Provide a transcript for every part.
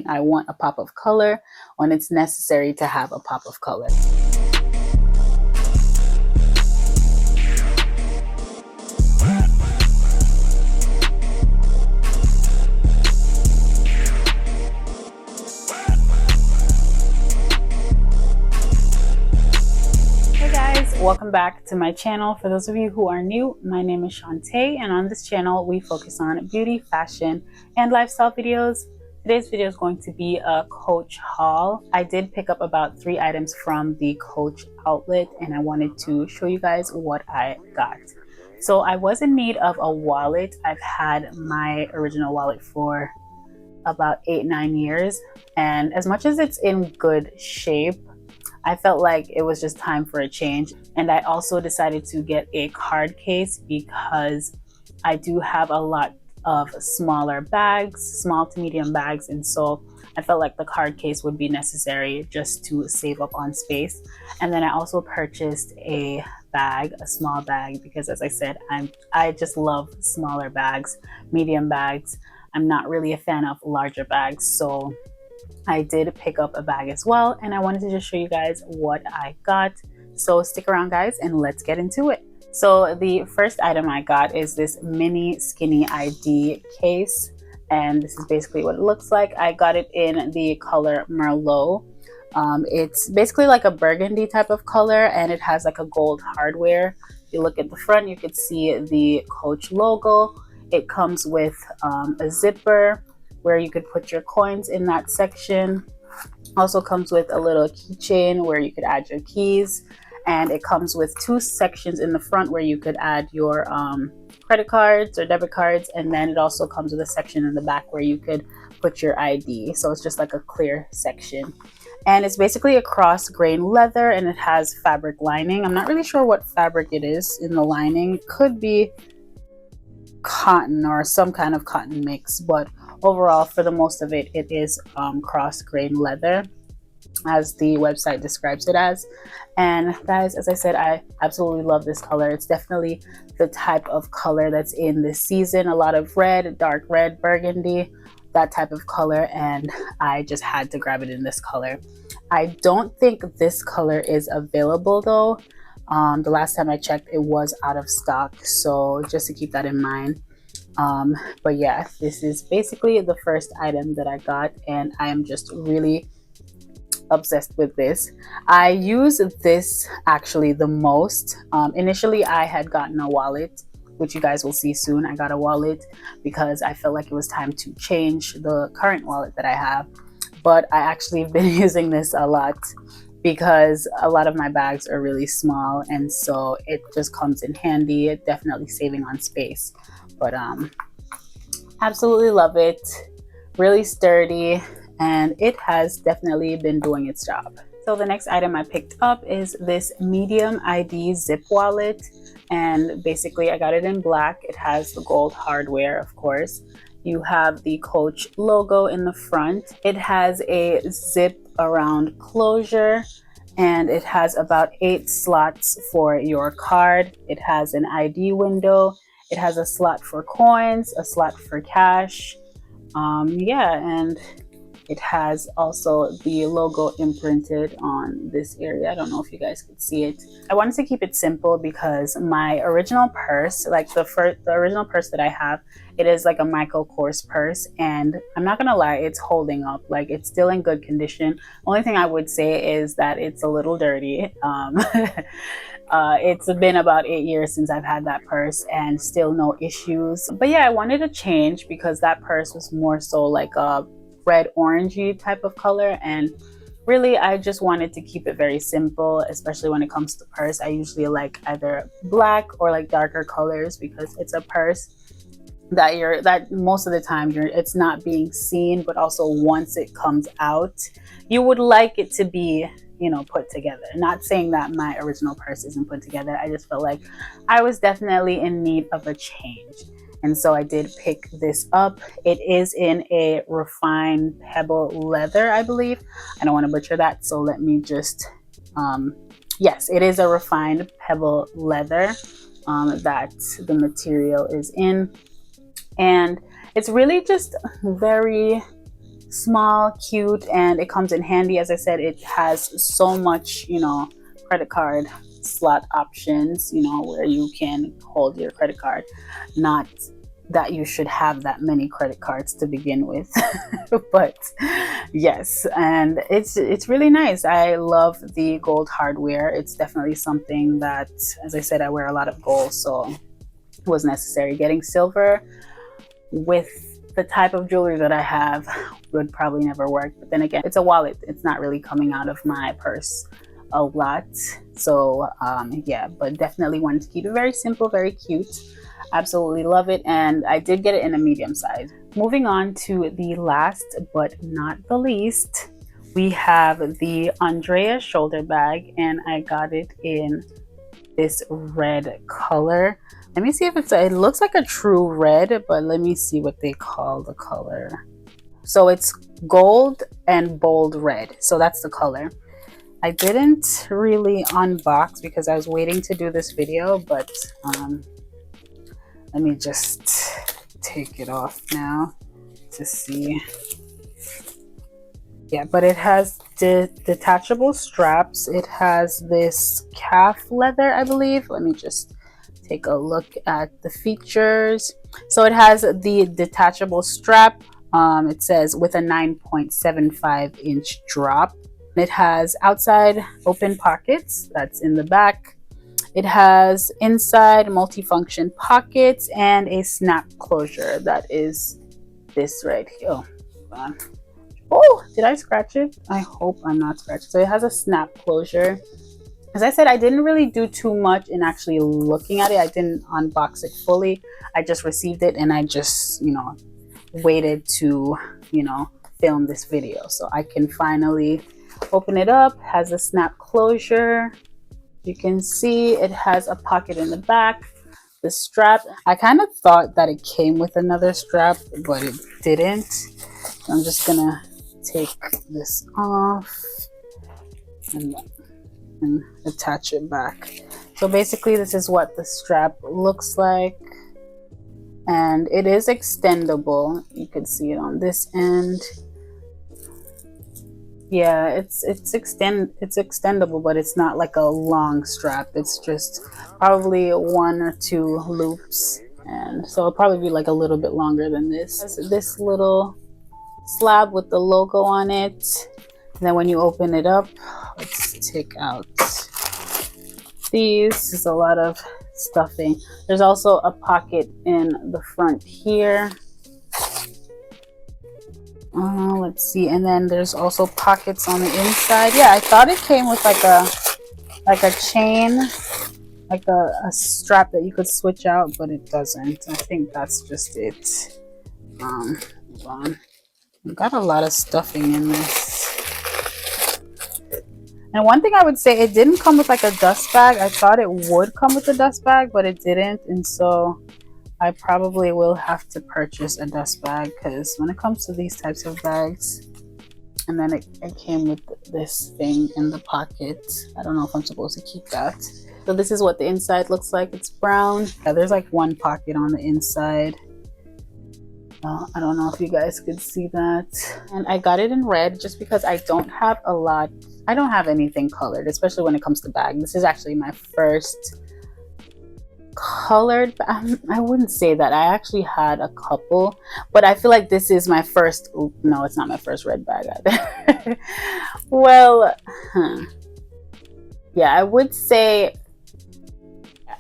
I want a pop of color when it's necessary to have a pop of color. Welcome back to my channel. For those of you who are new, my name is Shantae, and on this channel we focus on beauty, fashion, and lifestyle videos. Today's video is going to be a Coach haul. I did pick up about 3 items from the Coach outlet, and I wanted to show you guys what I got. So I was in need of a wallet. I've had my original wallet for about 8-9 years, and as much as it's in good shape, I felt like it was just time for a change. And I also decided to get a card case because I do have a lot of smaller bags, small to medium bags, and so I felt like the card case would be necessary just to save up on space. And then I also purchased a bag, a small bag, because as I said, I just love smaller bags, medium bags. I'm not really a fan of larger bags, so I did pick up a bag as well, and I wanted to just show you guys what I got. So stick around, guys, and let's get into it. So the first item I got is this mini skinny ID case, and this is basically what it looks like. I got it in the color Merlot. It's basically like a burgundy type of color, and it has like a gold hardware. If you look at the front, you could see the Coach logo. It comes with a zipper where you could put your coins in that section. Also comes with a little keychain where you could add your keys, and it comes with 2 sections in the front where you could add your credit cards or debit cards, and then it also comes with a section in the back where you could put your ID. So it's just like a clear section, and it's basically a cross grain leather, and it has fabric lining. I'm not really sure what fabric it is in the lining. It could be cotton or some kind of cotton mix, but overall, for the most of it, it is cross grain leather, as the website describes it as. And guys, as I said, I absolutely love this color. It's definitely the type of color that's in this season. A lot of red, dark red, burgundy, that type of color, and I just had to grab it in this color. I don't think this color is available though. The last time I checked, it was out of stock, so just to keep that in mind. But yeah, this is basically the first item that I got, and I am just really obsessed with this. I use this actually the most. Initially, I had gotten a wallet, which you guys will see soon. I got a wallet because I felt like it was time to change the current wallet that I have. But I actually have been using this a lot because a lot of my bags are really small, and so it just comes in handy, definitely saving on space. But absolutely love it. Really sturdy, and it has definitely been doing its job. So the next item I picked up is this medium ID zip wallet, and basically I got it in black. It has the gold hardware, of course. You have the Coach logo in the front. It has a zip around closure, and it has about 8 slots for your card. It has an ID window. It has a slot for coins, a slot for cash. Yeah, and it has also the logo imprinted on this area. I don't know if you guys could see it. I wanted to keep it simple because my original purse, like the original purse that I have, it is like a Michael Kors purse, and I'm not gonna lie, it's holding up. Like, it's still in good condition. Only thing I would say is that it's a little dirty. It's been about 8 years since I've had that purse, and still no issues. But yeah, I wanted to change because that purse was more so like a red orangey type of color, and really I just wanted to keep it very simple, especially when it comes to purse. I usually like either black or like darker colors because it's a purse that most of the time it's not being seen, but also once it comes out, you would like it to be, you know, put together. Not saying that my original purse isn't put together. I just felt like I was definitely in need of a change. And so I did pick this up. It is in a refined pebble leather, I believe. I don't want to butcher that, so let me just, yes, it is a refined pebble leather that the material is in. And it's really just very small, cute, and it comes in handy. As I said, it has so much, you know, credit card slot options, you know, where you can hold your credit card. Not that you should have that many credit cards to begin with, but yes, and it's really nice. I love the gold hardware. It's definitely something that, as I said, I wear a lot of gold, so it was necessary. Getting silver with the type of jewelry that I have would probably never work. But then again, it's a wallet. It's not really coming out of my purse a lot. So yeah, but definitely wanted to keep it very simple, very cute. Absolutely love it. And I did get it in a medium size. Moving on to the last but not the least, we have the Andrea shoulder bag, and I got it in this red color. Let me see if it looks like a true red, but let me see what they call the color. So it's gold and bold red. So that's the color. I didn't really unbox because I was waiting to do this video, but let me just take it off now to see. Yeah, but it has detachable straps. It has this calf leather, I believe. Let me just take a look at the features. So it has the detachable strap. It says with a 9.75-inch drop. It has outside open pockets, that's in the back. It has inside multifunction pockets and a snap closure. That is this right here. Oh, hold on. Oh, did I scratch it? I hope I'm not scratching. So it has a snap closure. As I said, I didn't really do too much in actually looking at it. I didn't unbox it fully. I just received it and I just, you know, waited to, you know, film this video so I can finally open it up. Has a snap closure. You can see it has a pocket in the back. The strap, I kind of thought that it came with another strap, but it didn't. So I'm just gonna take this off and attach it back. So basically this is what the strap looks like, and it is extendable. You can see it on this end. Yeah, it's extendable, but it's not like a long strap. It's just probably 1 or 2 loops, and so it'll probably be like a little bit longer than this. This little slab with the logo on it. And then when you open it up, let's take out these. There's a lot of stuffing. There's also a pocket in the front here. Let's see, and then there's also pockets on the inside. Yeah, I thought it came with like a chain, like a strap that you could switch out, but it doesn't. I think that's just it. Hold on. I've got a lot of stuffing in this. And one thing I would say, it didn't come with like a dust bag. I thought it would come with a dust bag, but it didn't, and so I probably will have to purchase a dust bag, because when it comes to these types of bags, and then it came with this thing in the pocket. I don't know if I'm supposed to keep that. So this is what the inside looks like. It's brown. Yeah, there's like 1 pocket on the inside. I don't know if you guys could see that. And I got it in red just because I don't have a lot. I don't have anything colored, especially when it comes to bag. This is actually my first colored. I wouldn't say that. I actually had a couple, but I feel like this is my first. No, it's not my first red bag either. Well, yeah, I would say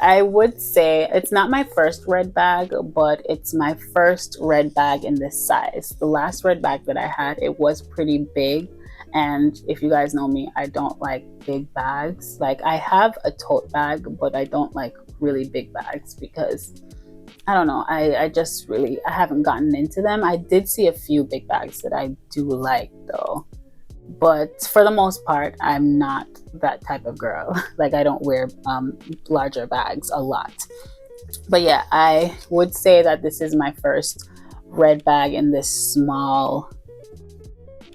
it's not my first red bag, but it's my first red bag in this size. The last red bag that I had, it was pretty big. And if you guys know me, I don't like big bags. Like, I have a tote bag, but I don't like really big bags because I don't know, I haven't gotten into them. I did see a few big bags that I do like though, but for the most part I'm not that type of girl. Like, I don't wear larger bags a lot. But yeah, I would say that this is my first red bag in this small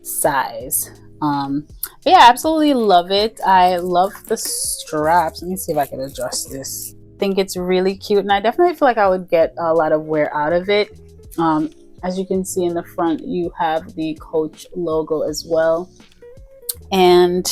size. But yeah, absolutely love it. I love the straps. Let me see if I can adjust this. I think it's really cute, and I definitely feel like I would get a lot of wear out of it. As you can see in the front, you have the Coach logo as well. And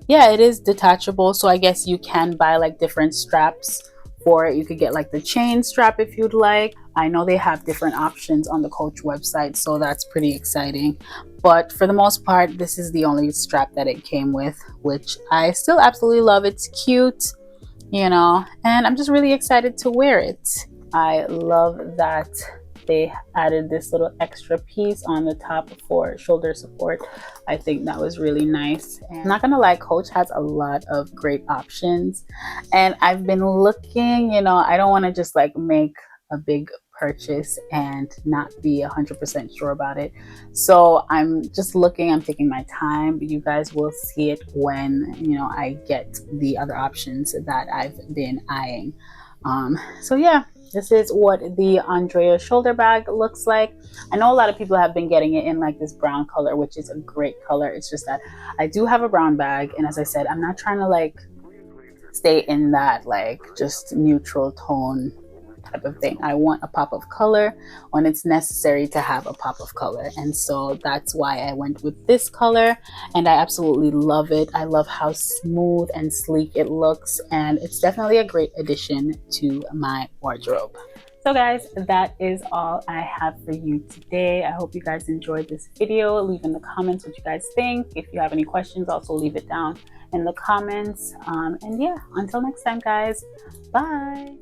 yeah, it is detachable, so I guess you can buy like different straps for it. You could get like the chain strap if you'd like. I know they have different options on the Coach website, so that's pretty exciting. But for the most part, this is the only strap that it came with, which I still absolutely love. It's cute, you know, and I'm just really excited to wear it. I love that they added this little extra piece on the top for shoulder support. I think that was really nice. And I'm not gonna lie, Coach has a lot of great options, and I've been looking, you know, I don't want to just like make a big purchase and not be 100% sure about it. So I'm just looking, I'm taking my time. You guys will see it when, you know, I get the other options that I've been eyeing. So yeah, this is what the Andrea shoulder bag looks like. I know a lot of people have been getting it in like this brown color, which is a great color. It's just that I do have a brown bag, and as I said, I'm not trying to like stay in that like just neutral tone type of thing. I want a pop of color when it's necessary to have a pop of color, and so that's why I went with this color, and I absolutely love it. I love how smooth and sleek it looks, and it's definitely a great addition to my wardrobe. So guys, that is all I have for you today. I hope you guys enjoyed this video. Leave in the comments what you guys think. If you have any questions, also leave it down in the comments. And yeah, until next time guys, bye.